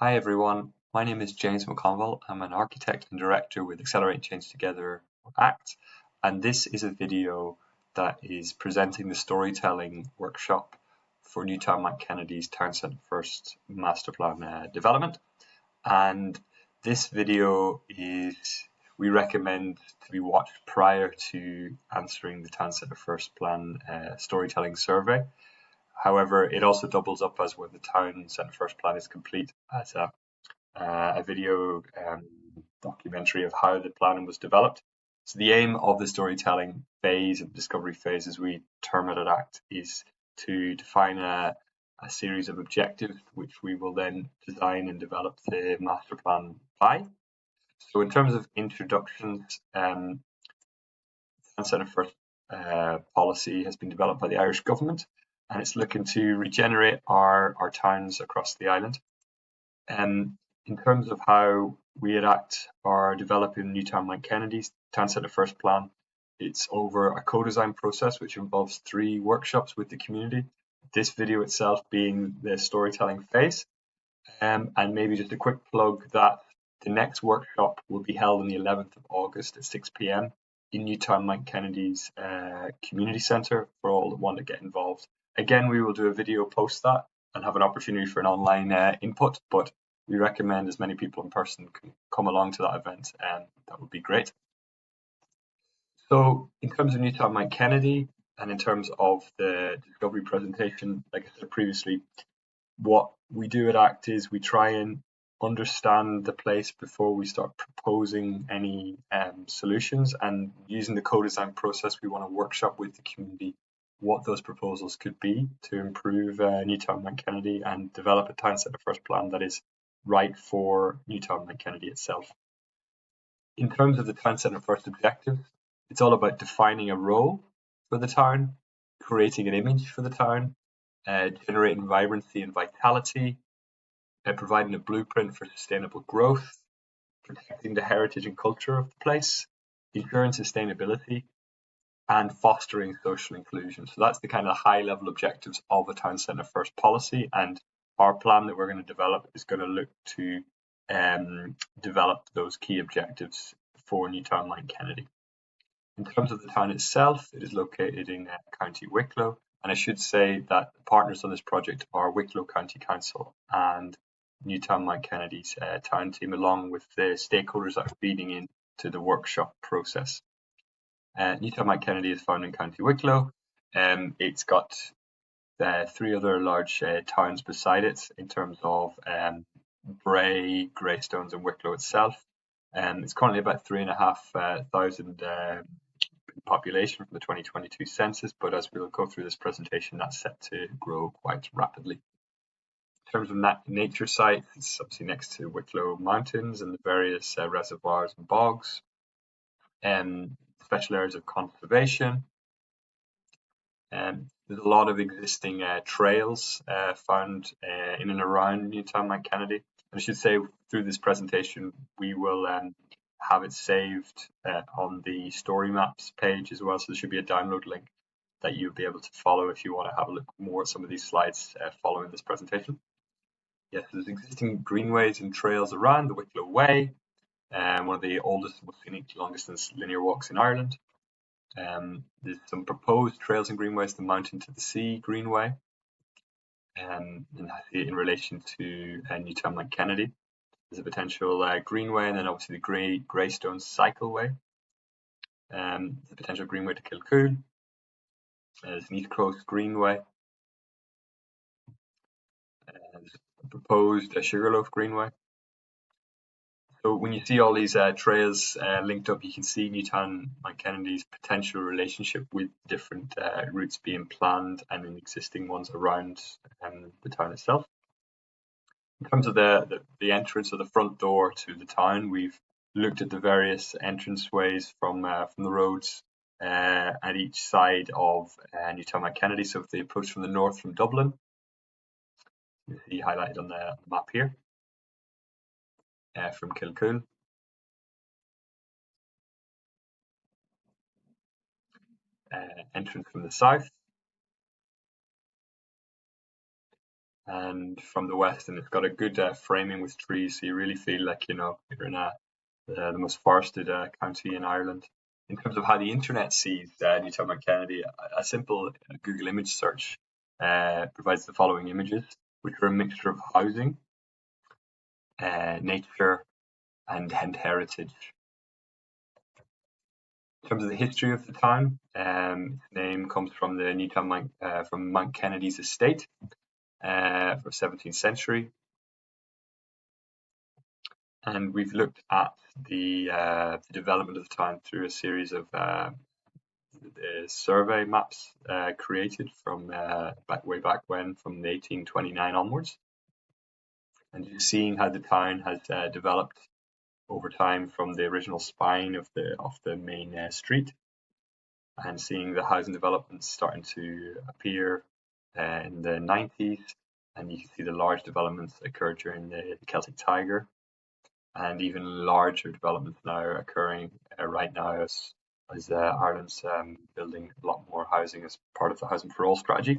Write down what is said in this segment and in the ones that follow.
Hi everyone, my name is James McConville. I'm an architect and director with Accelerate Change Together or ACT, and this is a video that is presenting the storytelling workshop for Newtownmountkennedy Town Centre First Master Plan development. And this video we recommend to be watched prior to answering the Town Centre First Plan storytelling survey. However, it also doubles up as when the Town Centre First Plan is complete as a video documentary of how the plan was developed. So the aim of the storytelling phase and discovery phase, as we term it at ACT, is to define a series of objectives which we will then design and develop the master plan by. So in terms of introductions, Town Centre First policy has been developed by the Irish government, and it's looking to regenerate our towns across the island. In terms of how we at ACT are developing Newtownmountkennedy Town Centre First Plan, it's over a co-design process which involves 3 workshops with the community. This video itself being the storytelling phase, and maybe just a quick plug that the next workshop will be held on the 11th of August at 6 p.m. in Newtownmountennedy's community centre for all that want to get involved. Again, we will do a video post that and have an opportunity for an online input, but we recommend as many people in person can come along to that event, and that would be great. So in terms of Newtownmounkennedy and in terms of the discovery presentation, like I said previously, what we do at ACT is we try and understand the place before we start proposing any solutions, and using the co-design process we want to workshop with the community what those proposals could be to improve Newtownmounkennedy and develop a Town Centre First Plan that is right for Newtownmounkennedy itself. In terms of the Town Centre First objectives, it's all about defining a role for the town, creating an image for the town, generating vibrancy and vitality, providing a blueprint for sustainable growth, protecting the heritage and culture of the place, ensuring sustainability, and fostering social inclusion. So that's the kind of high-level objectives of a Town Centre First policy, and our plan that we're going to develop is going to look to develop those key objectives for Newtownmounkennedy. In terms of the town itself, it is located in County Wicklow, and I should say that the partners on this project are Wicklow County Council and Newtownmountennedy's town team, along with the stakeholders that are feeding into the workshop process. Newtownmounkennedy is found in County Wicklow. It's got 3 other large towns beside it in terms of Bray, Greystones and Wicklow itself. It's currently about 3,500 population from the 2022 census, but as we'll go through this presentation, that's set to grow quite rapidly. In terms of nature sites, it's obviously next to Wicklow Mountains and the various reservoirs and bogs, special areas of conservation. There's a lot of existing trails found in and around Newtownmounkennedy. And I should say through this presentation, we will have it saved on the story maps page as well. So there should be a download link that you'll be able to follow if you want to have a look more at some of these slides following this presentation. Yes, there's existing greenways and trails around the Wicklow Way, one of the oldest, most scenic, longest distance linear walks in Ireland. There's some proposed trails and greenways, the Mountain to the Sea Greenway, in relation to Newtownmounkennedy. There's a potential greenway, and then obviously the Greystone Cycleway. The potential greenway to Kilcool. There's an East Coast Greenway. There's a proposed Sugarloaf Greenway. So when you see all these trails linked up, you can see Newtownmountennedy's potential relationship with different routes being planned and in existing ones around the town itself. In terms of the entrance or the front door to the town, we've looked at the various entranceways from the roads at each side of Newtownmounkennedy. So if they approach from the north from Dublin, you see highlighted on the map here, from Kilcool. Entrance from the south, and from the west, and it's got a good framing with trees, so you really feel like you're in the most forested county in Ireland. In terms of how the internet sees Newtownmounkennedy, a simple Google image search provides the following images, which are a mixture of housing, nature, and heritage. In terms of the history of the town, its name comes from the from Mountkennedys estate for 17th century. And we've looked at the development of the town through a series of the survey maps created from way back when, from 1829 onwards, and just seeing how the town has developed over time from the original spine of the main street, and seeing the housing developments starting to appear in the 90s, and you can see the large developments that occurred during the Celtic Tiger, and even larger developments now occurring right now as Ireland's building a lot more housing as part of the Housing for All strategy.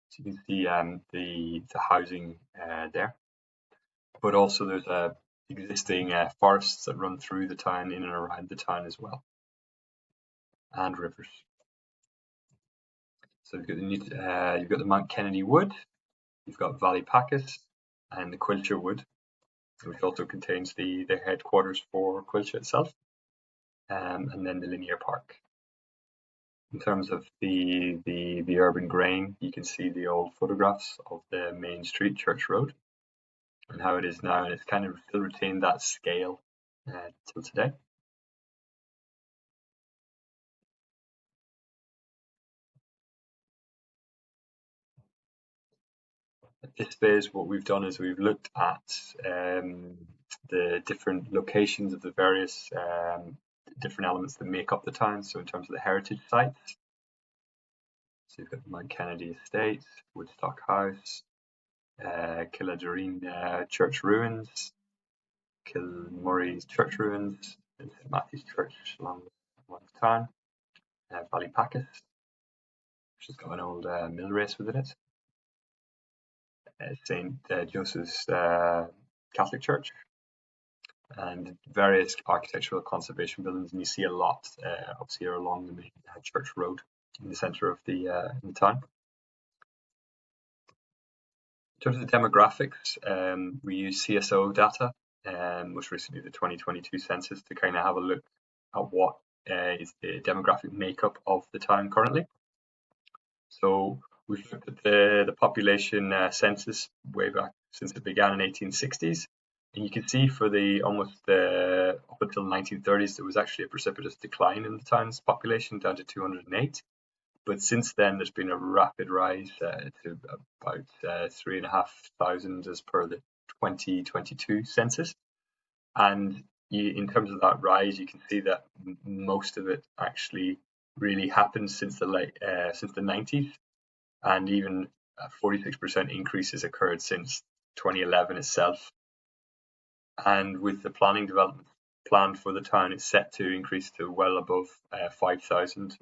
So you can see the housing there, but also there's existing forests that run through the town, in and around the town as well, and rivers. So you've got the Mountkennedy Wood, you've got Valley Pacus, and the Quilcher Wood, which also contains the headquarters for Quilcher itself, and then the Linear Park. In terms of the urban grain, you can see the old photographs of the main street, Church Road, and how it is now, and it's kind of still retained that scale till today. At this phase, what we've done is we've looked at the different locations of the various different elements that make up the town. So in terms of the heritage sites, so you've got the Mountkennedy Estate, Woodstock House, Killadereen Church Ruins, Kilmurray's Church Ruins, and St Matthew's Church along the town, Valley Pacus, which has got an old mill race within it, St Joseph's Catholic Church, and various architectural conservation buildings, and you see a lot obviously here along the main Church Road in the centre of the town. In terms of the demographics, we use CSO data, most recently the 2022 census, to kind of have a look at what is the demographic makeup of the town currently. So we've looked at the population census way back since it began in 1860s, and you can see for the almost up until the 1930s there was actually a precipitous decline in the town's population down to 208. But since then, there's been a rapid rise to about 3,500 as per the 2022 census. And in terms of that rise, you can see that most of it actually really happened since the 90s, and even 46% increases occurred since 2011 itself. And with the planning development planned for the town, it's set to increase to well above 5,000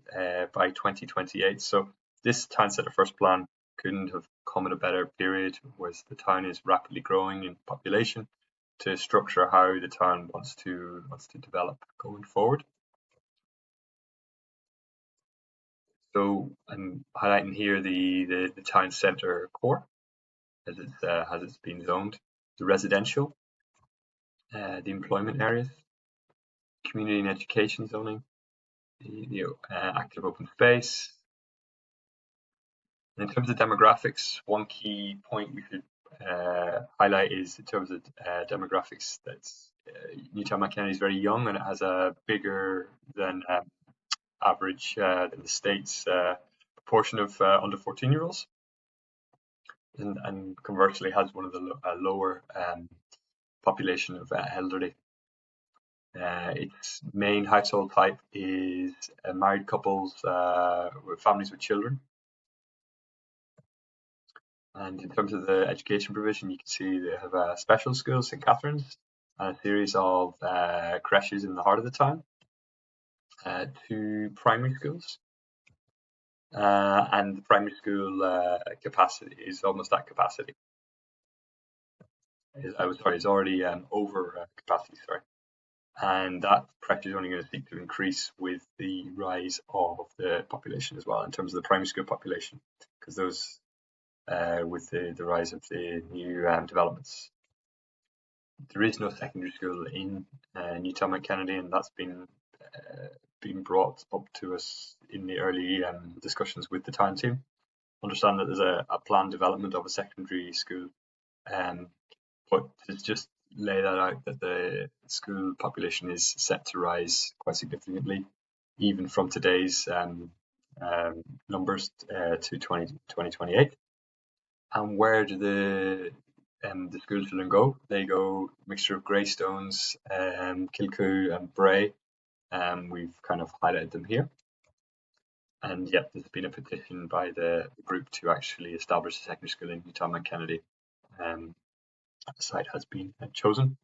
by 2028. So this town centre first plan couldn't have come at a better period, whereas the town is rapidly growing in population, to structure how the town wants to develop going forward. So I'm highlighting here the town centre core as it's been zoned, the residential, the employment areas, community and education zoning, the active open space. And in terms of demographics, one key point we should highlight is in terms of demographics, that's Newtownmounkennedy is very young, and it has a bigger than average in the States proportion of under 14-year-olds, and conversely has one of the lower population of elderly. Its main household type is married couples with families with children. And in terms of the education provision, you can see they have special schools, St Catherine's, and a series of creches in the heart of the town, 2 primary schools, and the primary school capacity is almost at capacity. Is already over capacity, sorry. And that pressure is only going to seek to increase with the rise of the population as well, in terms of the primary school population, because those with the rise of the new developments. There is no secondary school in Newtownmounkennedy, and that's been brought up to us in the early discussions with the town team. Understand that there's a planned development of a secondary school, but to just lay that out, that the school population is set to rise quite significantly, even from today's numbers to 2028. And where do the school children go? They go mixture of Greystones, Kilcoo and Bray. We've kind of highlighted them here. And yet there's been a petition by the group to actually establish a secondary school in Newtownmounkennedy. The site has been chosen.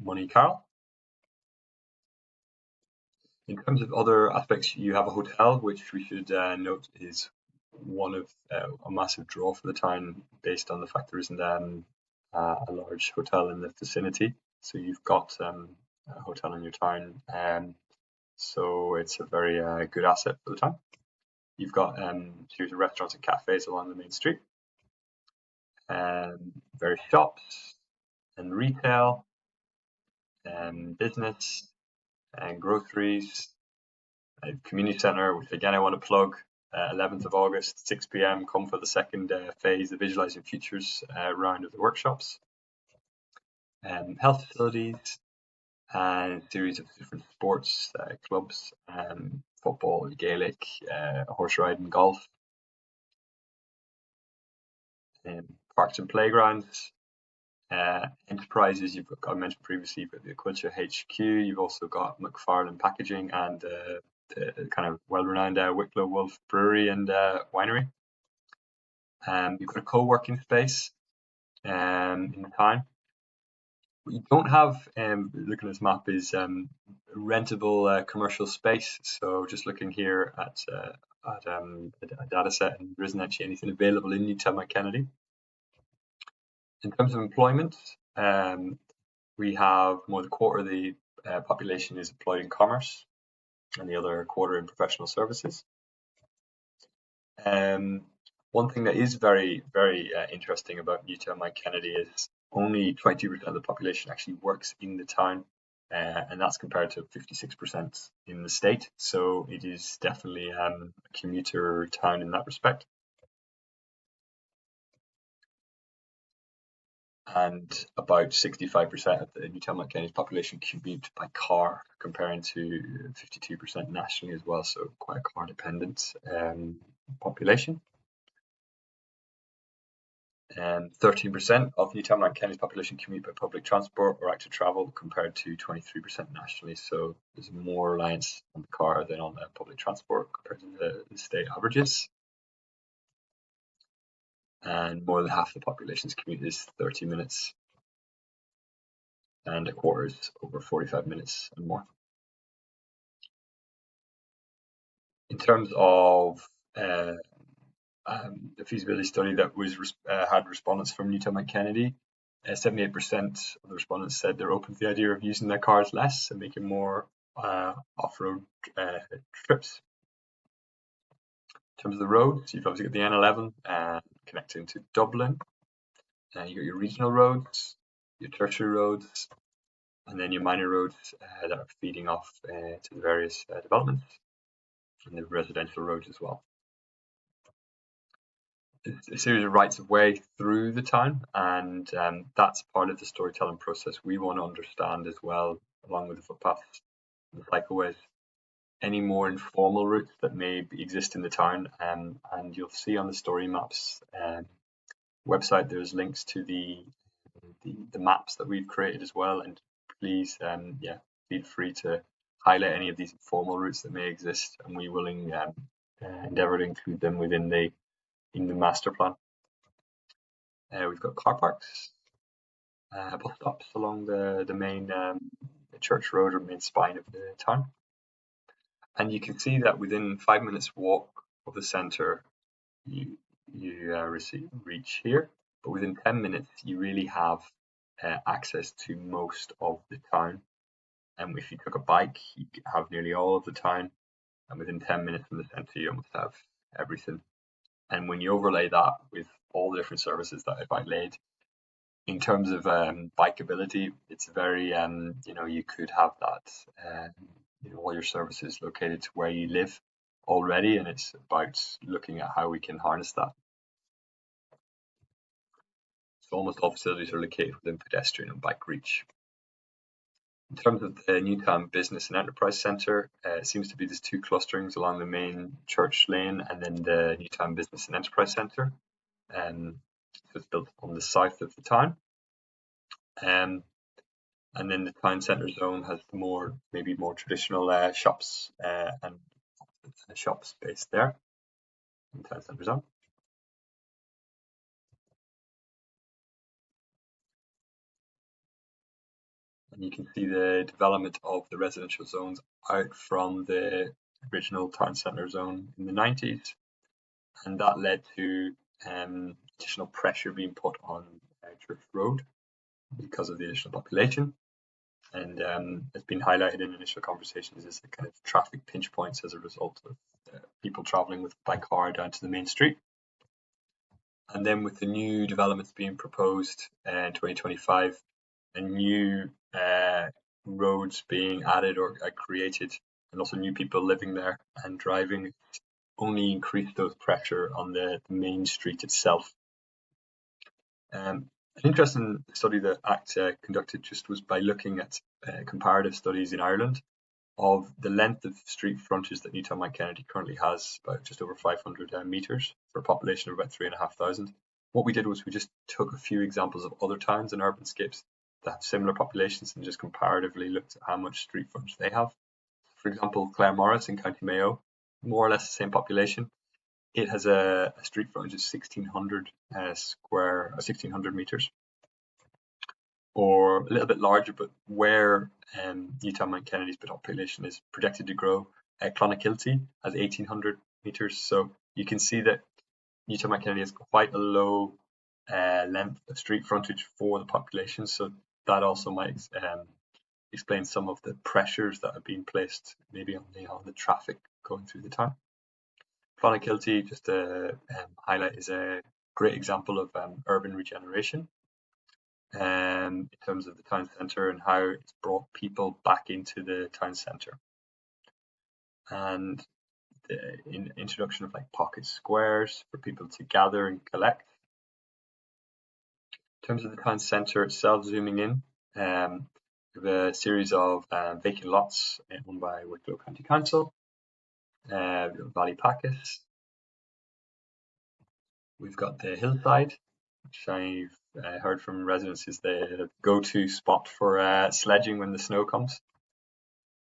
Money, Carol. In terms of other aspects, you have a hotel, which we should note is one of a massive draw for the town, based on the fact there isn't a large hotel in the vicinity. So you've got a hotel in your town, so it's a very good asset for the town. You've got a series of restaurants and cafes along the main street, various shops and retail, business and groceries, community centre, which again I want to plug. 11th of August, 6 p.m. Come for the second phase, the Visualising Futures round of the workshops. Health facilities and a series of different sports clubs, football, Gaelic, horse riding, golf, parks and playgrounds. Enterprises, I mentioned previously, you've got the Culture HQ, you've also got McFarlane Packaging and the kind of well-renowned Wicklow Wolf Brewery and Winery. You've got a co-working space in the town. What you don't have, looking at this map, is rentable commercial space. So just looking here at a data set, and there isn't actually anything available in Newtownmounkennedy. In terms of employment, we have more than a quarter of the population is employed in commerce, and the other quarter in professional services. One thing that is very, very interesting about Newtownmounkennedy is only 20% of the population actually works in the town, and that's compared to 56% in the state. So it is definitely a commuter town in that respect. And about 65% of the Newtownmounkennedy's population commute by car, comparing to 52% nationally as well. So quite a car dependent population. 13% of Newtownmounkennedy's population commute by public transport or active travel, compared to 23% nationally. So there's more reliance on the car than on the public transport compared to the state averages. And more than half the population's commute is 30 minutes, and a quarter is over 45 minutes and more. In terms of the feasibility study that was had respondents from Newtownmounkennedy, 78% of the respondents said they're open to the idea of using their cars less and making more off-road trips. In terms of the roads, you've obviously got the N11 connecting to Dublin. You've got your regional roads, your tertiary roads, and then your minor roads that are feeding off to the various developments, and the residential roads as well. It's a series of rights of way through the town, and that's part of the storytelling process. We want to understand as well, along with the footpaths and the cycleways, any more informal routes that may exist in the town, and you'll see on the story maps website there's links to the maps that we've created as well, and please feel free to highlight any of these informal routes that may exist, and we will endeavour to include them within the master plan. We've got car parks, bus stops along the main church road or main spine of the town. And you can see that within 5 minutes walk of the centre, you reach here, but within 10 minutes you really have access to most of the town. And if you took a bike, you have nearly all of the town, and within 10 minutes from the centre you almost have everything. And when you overlay that with all the different services that I've outlaid, in terms of bikeability, it's very you could have that all your services located to where you live already, and it's about looking at how we can harness that. So almost all facilities are located within pedestrian and bike reach. In terms of the Newtown Business and Enterprise Centre, it seems to be there's two clusterings along the main church lane and then the Newtown Business and Enterprise Centre. So it's built on the south of the town. And then the town centre zone has maybe more traditional shops and shop space there in the town centre zone. And you can see the development of the residential zones out from the original town centre zone in the 90s, and that led to additional pressure being put on Church Road because of the additional population. And it's been highlighted in initial conversations as the kind of traffic pinch points as a result of people travelling by car down to the main street. And then with the new developments being proposed in 2025, and new roads being added or created, and also new people living there and driving, only increase those pressure on the main street itself. An interesting study that ACT conducted just was by looking at comparative studies in Ireland of the length of street frontage that Newtownmounkennedy currently has, about just over 500 metres for a population of about 3,500. What we did was we just took a few examples of other towns and urbanscapes that have similar populations and just comparatively looked at how much street frontage they have. For example, Claremorris in County Mayo, more or less the same population. It has a street frontage of 1,600 1,600 metres, or a little bit larger, but where Newtownmountkennedy population is projected to grow, Clonakilty has 1,800 metres. So you can see that Newtownmounkennedy has quite a low length of street frontage for the population. So that also might explain some of the pressures that are being placed maybe on the traffic going through the town. Clonakilty, just to highlight, is a great example of urban regeneration in terms of the town centre and how it's brought people back into the town centre. And the introduction of like pocket squares for people to gather and collect. In terms of the town centre itself, zooming in, we have a series of vacant lots owned by Wicklow County Council. Valley Pacus. We've got the hillside, which I've heard from residents is the go-to spot for sledging when the snow comes.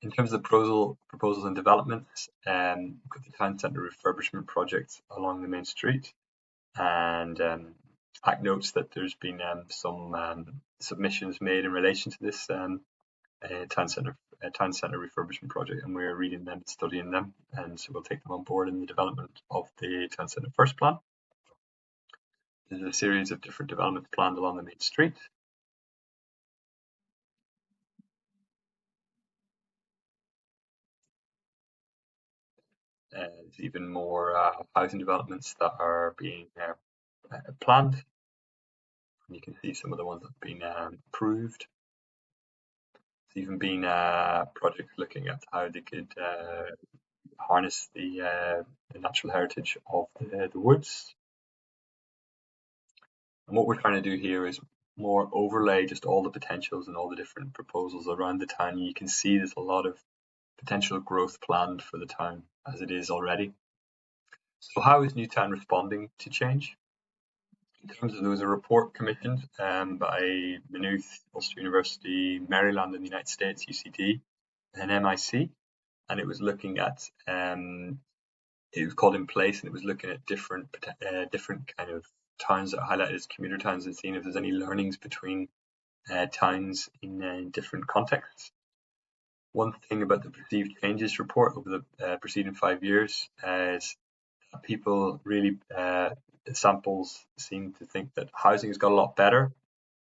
In terms of proposals and developments, we've got the town centre refurbishment project along the main street, and ACT notes that there's been some submissions made in relation to this town centre refurbishment project, and we're reading them and studying them, and so we'll take them on board in the development of the town centre first plan. There's a series of different developments planned along the main street. There's even more housing developments that are being planned. And you can see some of the ones that have been approved. There's even been projects looking at how they could harness the natural heritage of the woods. And what we're trying to do here is more overlay just all the potentials and all the different proposals around the town. You can see there's a lot of potential growth planned for the town as it is already. So how is Newtown responding to change? In terms of, there was a report commissioned by Maynooth, Ulster University, Maryland in the United States, UCD, and MIC, and it was looking at it was called In Place, and it was looking at different kind of towns that are highlighted as commuter towns and seeing if there's any learnings between towns in different contexts. One thing about the perceived changes report over the preceding 5 years is that people really, samples seem to think that housing has got a lot better,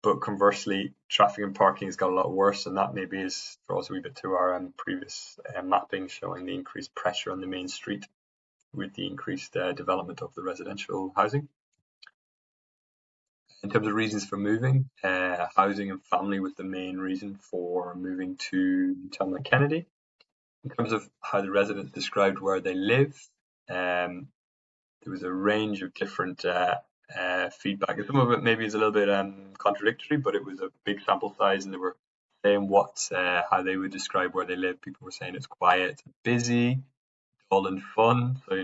but conversely, traffic and parking has got a lot worse, and that maybe draws a wee bit to our previous mapping showing the increased pressure on the main street with the increased development of the residential housing. In terms of reasons for moving, housing and family was the main reason for moving to Newtownmounkennedy. In terms of how the residents described where they live, there was a range of different feedback. Some of it maybe is a little bit contradictory, but it was a big sample size, and they were saying how they would describe where they live. People were saying it's quiet, busy, dull, and fun. So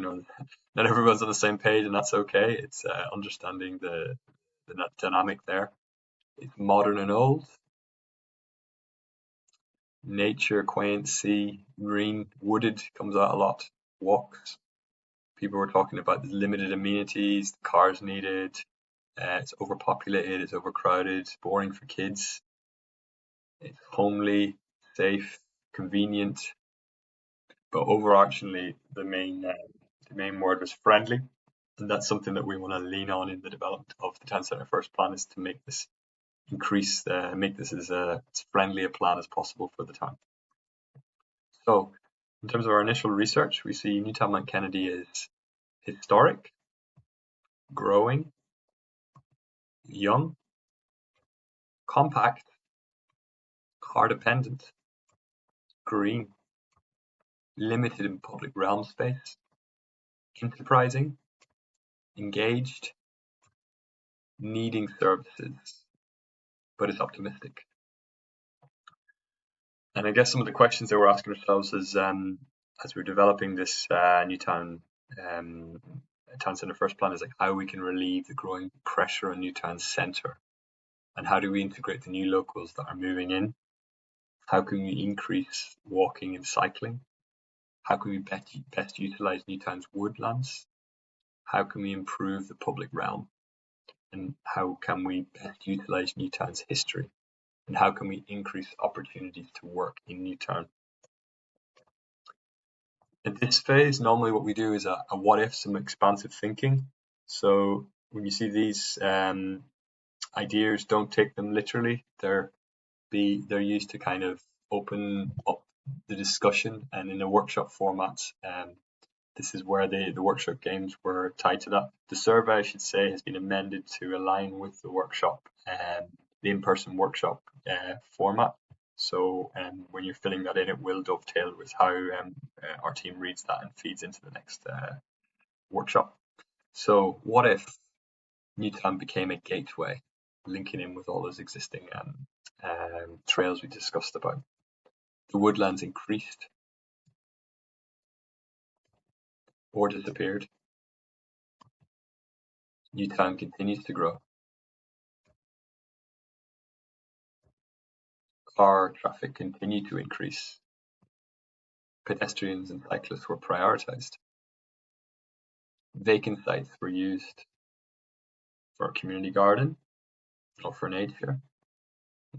not everyone's on the same page, and that's okay. It's understanding the dynamic there. It's modern and old. Nature, quaint, sea, green, wooded comes out a lot. Walks. People were talking about the limited amenities, the cars needed. It's overpopulated, it's overcrowded, it's boring for kids. It's homely, safe, convenient. But overarchingly, the main word was friendly. And that's something that we want to lean on in the development of the town centre first plan, is to make this as friendly a plan as possible for the town. So in terms of our initial research, we see Newtownmounkennedy is historic, growing, young, compact, car dependent, green, limited in public realm space, enterprising, engaged, needing services, but it's optimistic. And I guess some of the questions that we're asking ourselves as we're developing this Newtown town centre first plan is like how we can relieve the growing pressure on Newtown centre, and how do we integrate the new locals that are moving in? How can we increase walking and cycling? How can we best utilise Newtown's woodlands? How can we improve the public realm? And how can we best utilise Newtown's history? And how can we increase opportunities to work in Newtown? At this phase, normally what we do is a what if, some expansive thinking. So when you see these ideas, don't take them literally. They're used to kind of open up the discussion, and in a workshop format, this is where the workshop games were tied to that. The survey, I should say, has been amended to align with the workshop, the in-person workshop format. So when you're filling that in, it will dovetail with how our team reads that and feeds into the next workshop. So what if Newtown became a gateway, linking in with all those existing trails we discussed about? The woodlands increased or disappeared. Newtown continues to grow. Car traffic continued to increase. Pedestrians and cyclists were prioritised. Vacant sites were used for a community garden, or for nature,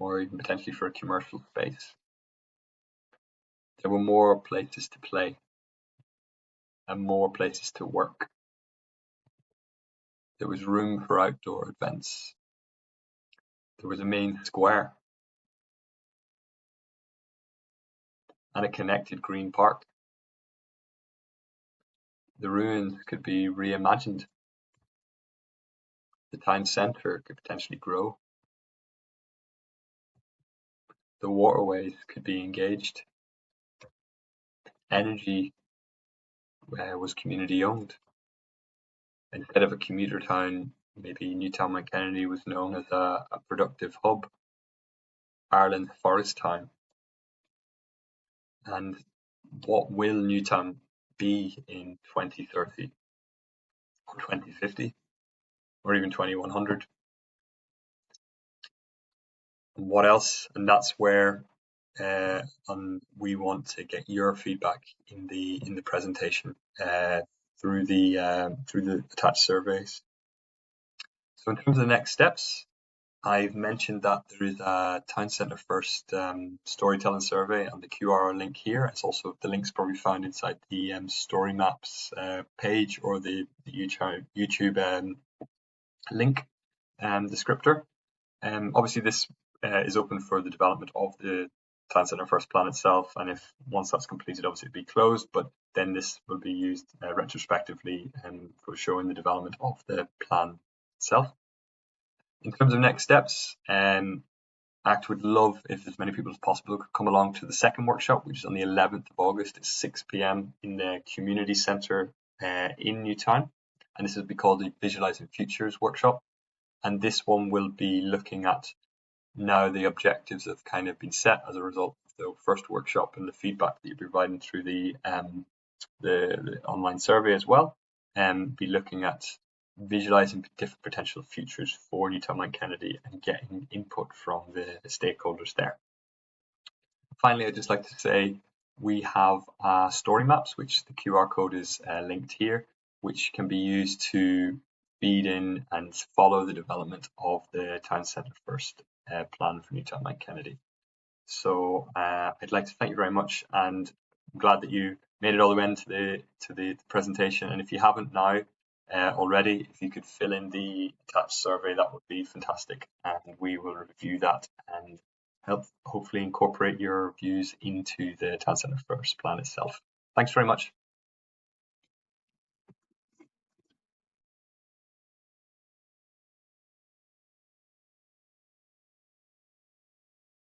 or even potentially for a commercial space. There were more places to play and more places to work. There was room for outdoor events. There was a main square and a connected green park. The ruins could be reimagined. The town centre could potentially grow. The waterways could be engaged. Energy was community owned. Instead of a commuter town, maybe Newtownmounkennedy was known as a productive hub, Ireland's forest town. And what will Newtown be in 2030 or 2050 or even 2100? And what else? And that's where we want to get your feedback in the presentation through the attached surveys. So in terms of the next steps, I've mentioned that there is a Town Centre First storytelling survey, and the QR link here. It's also, the link's probably found inside the story maps page, or the YouTube link descriptor. Obviously, this is open for the development of the Town Centre First plan itself, and if once that's completed, obviously it'll be closed, but then this will be used retrospectively for showing the development of the plan itself. In terms of next steps, ACT would love if as many people as possible could come along to the second workshop, which is on the 11th of August at 6 p.m. in the community centre in Newtown, and this will be called the Visualising Futures workshop. And this one will be looking at, now the objectives have kind of been set as a result of the first workshop and the feedback that you're providing through the online survey as well, and be looking at visualizing different potential futures for Newtownmounkennedy and getting input from the stakeholders there. Finally, I'd just like to say we have story maps, which the QR code is linked here, which can be used to feed in and follow the development of the Town Centre First plan for Newtownmounkennedy. So I'd like to thank you very much, and I'm glad that you made it all the way into the presentation. And if you haven't now already, if you could fill in the attached survey, that would be fantastic, and we will review that and help hopefully incorporate your views into the Town Centre First plan itself. Thanks very much.